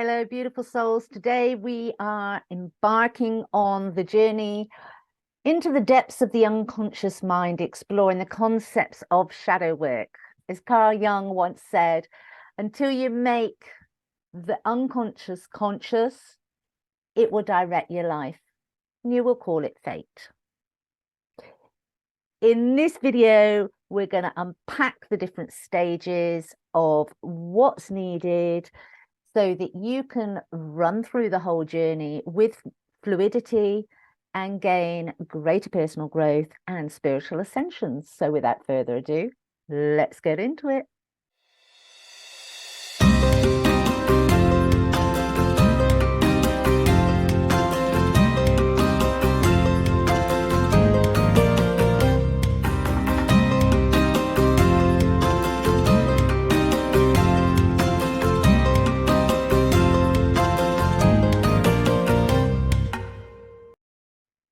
Hello, beautiful souls. Today we are embarking on the journey into the depths of the unconscious mind, exploring the concepts of shadow work. As Carl Jung once said, until you make the unconscious conscious, it will direct your life. And you will call it fate. In this video, we're going to unpack the different stages of what's needed so that you can run through the whole journey with fluidity and gain greater personal growth and spiritual ascension. So without further ado, let's get into it.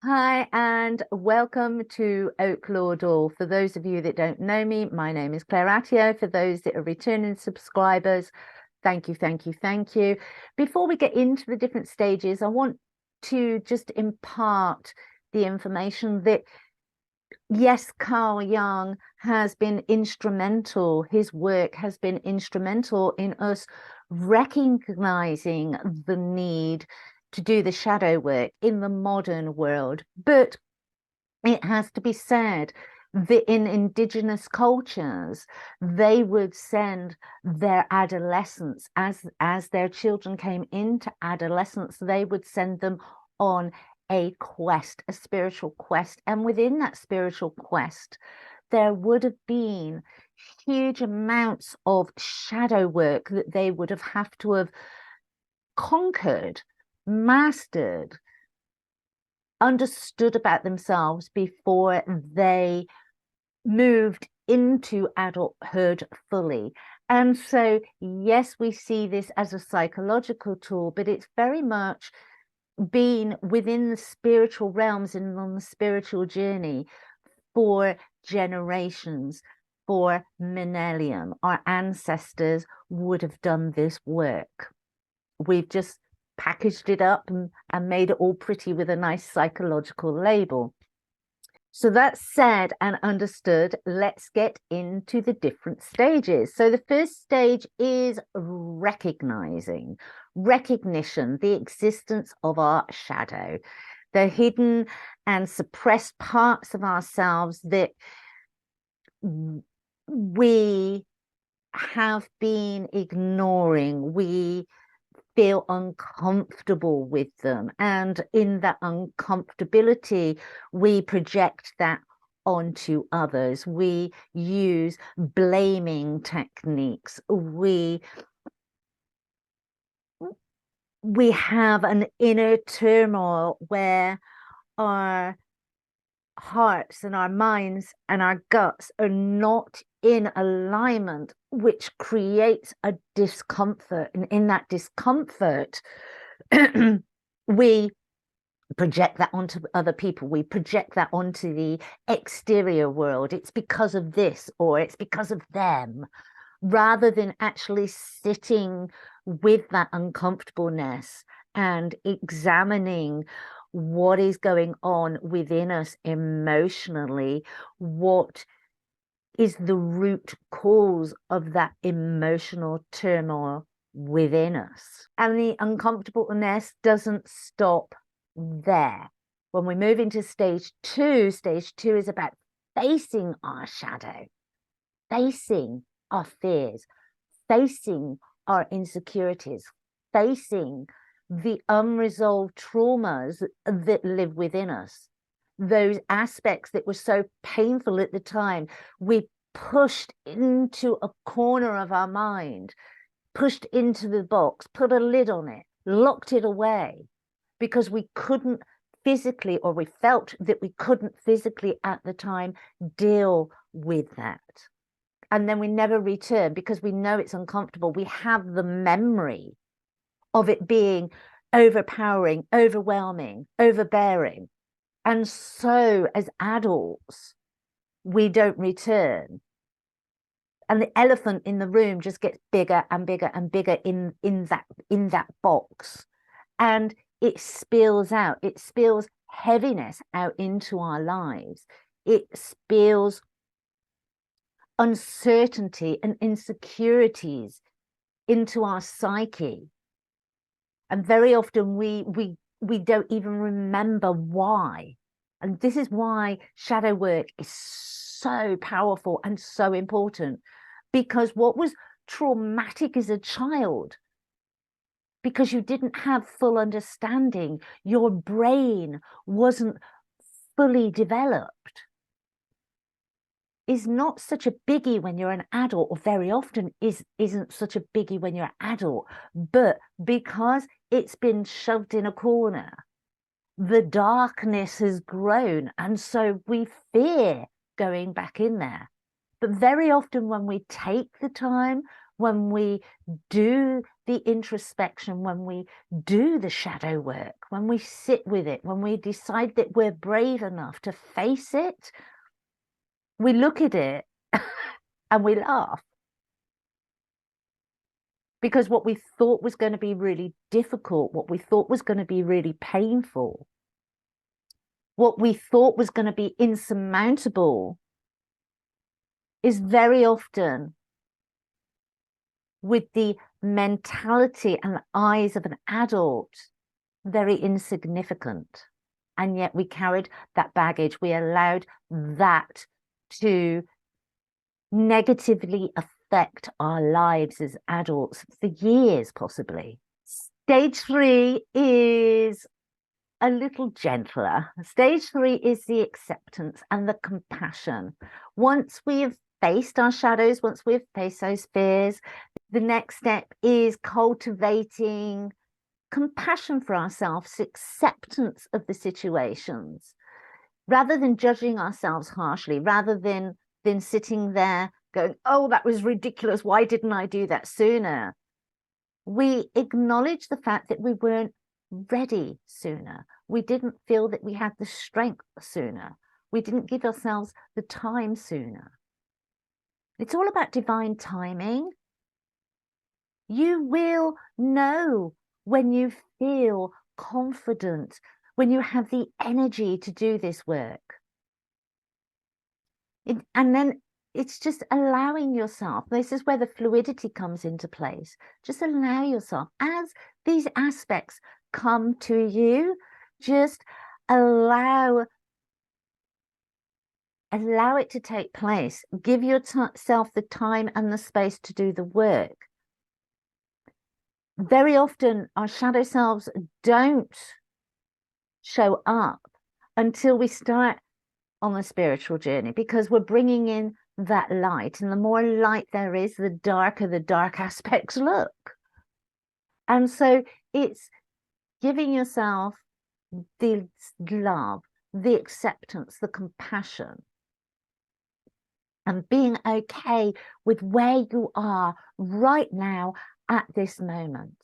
Hi, and welcome to Oak Law Door. For those of you that don't know me, my name is Claire Attio. For those that are returning subscribers, thank you, thank you, thank you. Before we get into the different stages, I want to just impart the information that, yes, Carl Jung has been instrumental. His work has been instrumental in us recognizing the need to do the shadow work in the modern world. But it has to be said that in indigenous cultures, they would send their adolescents, as their children came into adolescence, they would send them on a quest, a spiritual quest. And within that spiritual quest, there would have been huge amounts of shadow work that they would have to have conquered, mastered, understood about themselves before they moved into adulthood fully. And so, yes, we see this as a psychological tool, but it's very much been within the spiritual realms and on the spiritual journey for generations, for millennium. Our ancestors would have done this work. We've just packaged it up and made it all pretty with a nice psychological label. So that said and understood, let's get into the different stages. So the first stage is recognition, the existence of our shadow, the hidden and suppressed parts of ourselves that we have been ignoring. We feel uncomfortable with them, and in that uncomfortability we project that onto others. We use blaming techniques. We have an inner turmoil where our hearts and our minds and our guts are not in alignment, which creates a discomfort. And in that discomfort, we project that onto other people. We project that onto the exterior world. It's because of this, or it's because of them, rather than actually sitting with that uncomfortableness and examining what is going on within us emotionally, what is the root cause of that emotional turmoil within us. And the uncomfortableness doesn't stop there. When we move into stage two is about facing our shadow, facing our fears, facing our insecurities, facing the unresolved traumas that live within us, those aspects that were so painful at the time. We pushed into a corner of our mind, pushed into the box, put a lid on it, locked it away, because we couldn't physically, or we felt that we couldn't physically at the time deal with that. And then we never return because we know it's uncomfortable. We have the memory of it being overpowering, overwhelming, overbearing. And so as adults, we don't return. And the elephant in the room just gets bigger and bigger and bigger in that box. And it spills out. It spills heaviness out into our lives. It spills uncertainty and insecurities into our psyche. And very often we don't even remember why. And this is why shadow work is so powerful and so important, because what was traumatic as a child, because you didn't have full understanding, your brain wasn't fully developed, is not such a biggie when you're an adult, or very often isn't such a biggie when you're an adult. But because it's been shoved in a corner, the darkness has grown, and so we fear going back in there. But very often when we take the time, when we do the introspection, when we do the shadow work, when we sit with it, when we decide that we're brave enough to face it, we look at it and we laugh. Because what we thought was going to be really difficult, what we thought was going to be really painful, what we thought was going to be insurmountable, is very often, with the mentality and the eyes of an adult, very insignificant. And yet we carried that baggage. We allowed that to negatively affect our lives as adults for years, possibly. Stage 3 is a little gentler. Stage 3 is the acceptance and the compassion. Once we have faced our shadows, once we've faced those fears, the next step is cultivating compassion for ourselves, acceptance of the situations, rather than judging ourselves harshly, rather than sitting there going, oh, that was ridiculous, why didn't I do that sooner? We acknowledge the fact that we weren't ready sooner. We didn't feel that we had the strength sooner. We didn't give ourselves the time sooner. It's all about divine timing. You will know when you feel confident, when you have the energy to do this work. And then it's just allowing yourself. This is where the fluidity comes into place. Just allow yourself, as these aspects come to you, just allow it to take place. Give yourself the time and the space to do the work. Very often our shadow selves don't show up until we start on the spiritual journey, because we're bringing in that light, and the more light there is, the darker the dark aspects look. And so it's giving yourself the love, the acceptance, the compassion, and being okay with where you are right now at this moment,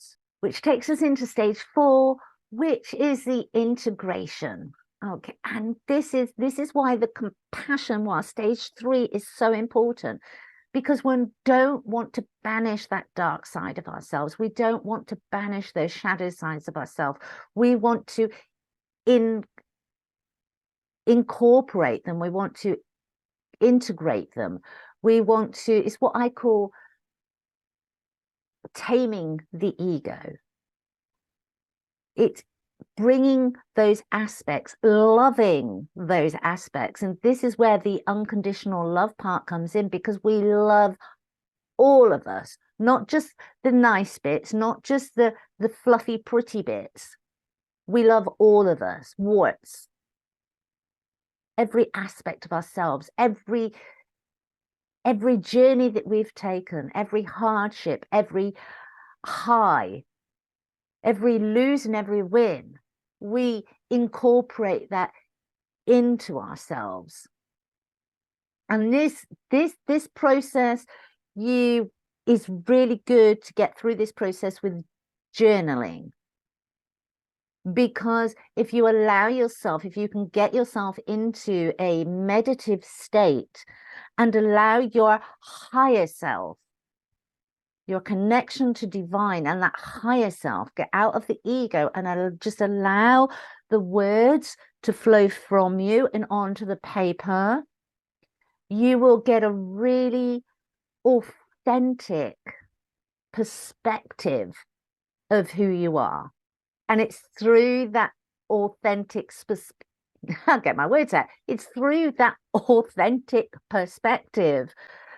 which takes us into stage 4, which is the integration. Okay, and this is why the compassion, while stage 3 is so important, because we don't want to banish that dark side of ourselves. We don't want to banish those shadow sides of ourselves. We want to incorporate them. We want to integrate them. We want to, it's what I call taming the ego. It's bringing those aspects, loving those aspects. And this is where the unconditional love part comes in, because we love all of us, not just the nice bits, not just the fluffy, pretty bits. We love all of us, warts, every aspect of ourselves, every journey that we've taken, every hardship, every high, every lose and every win. We incorporate that into ourselves. And this process is really good to get through this process with journaling. Because if you allow yourself, if you can get yourself into a meditative state and allow your higher self, your connection to divine and that higher self, get out of the ego and just allow the words to flow from you and onto the paper, you will get a really authentic perspective of who you are. And it's through that authentic, I'll get my words out. It's through that authentic perspective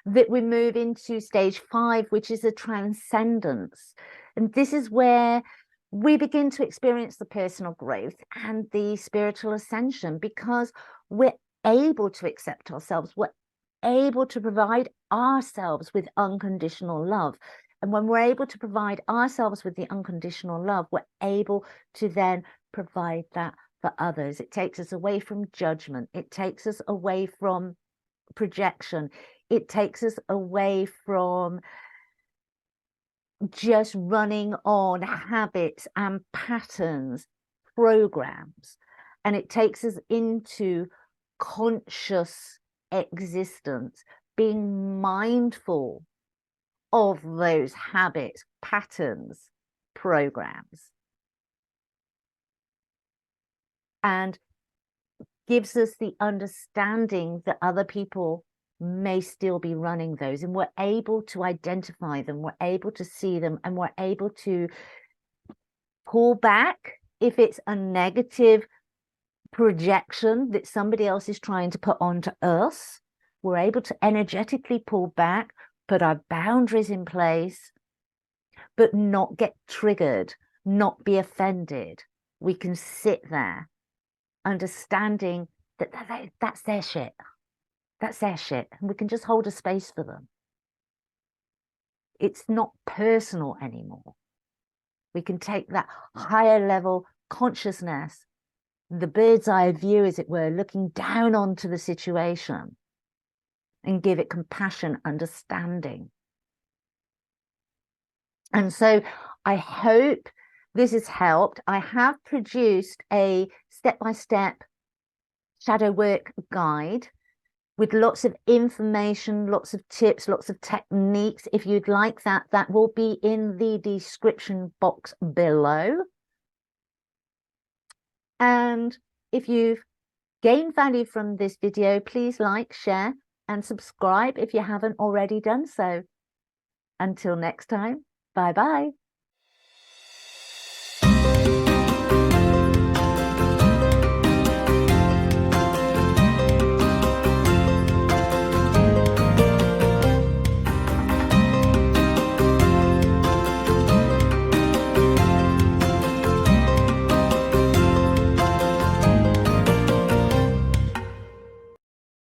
that we move into stage 5, which is a transcendence. And this is where we begin to experience the personal growth and the spiritual ascension, because we're able to accept ourselves. We're able to provide ourselves with unconditional love. And when we're able to provide ourselves with the unconditional love, we're able to then provide that for others. It takes us away from judgment. It takes us away from projection. It takes us away from just running on habits and patterns, programs. And it takes us into conscious existence, being mindful of those habits, patterns, programs, and gives us the understanding that other people may still be running those, and we're able to identify them, we're able to see them, and we're able to pull back if it's a negative projection that somebody else is trying to put onto us. We're able to energetically pull back, put our boundaries in place, but not get triggered, not be offended. We can sit there understanding that that's their shit. That's their shit. And we can just hold a space for them. It's not personal anymore. We can take that higher level consciousness, the bird's eye view, as it were, looking down onto the situation, and give it compassion, understanding. And so I hope this has helped. I have produced a step-by-step shadow work guide with lots of information, lots of tips, lots of techniques. If you'd like that, that will be in the description box below. And if you've gained value from this video, please like, share, and subscribe if you haven't already done so. Until next time, bye-bye.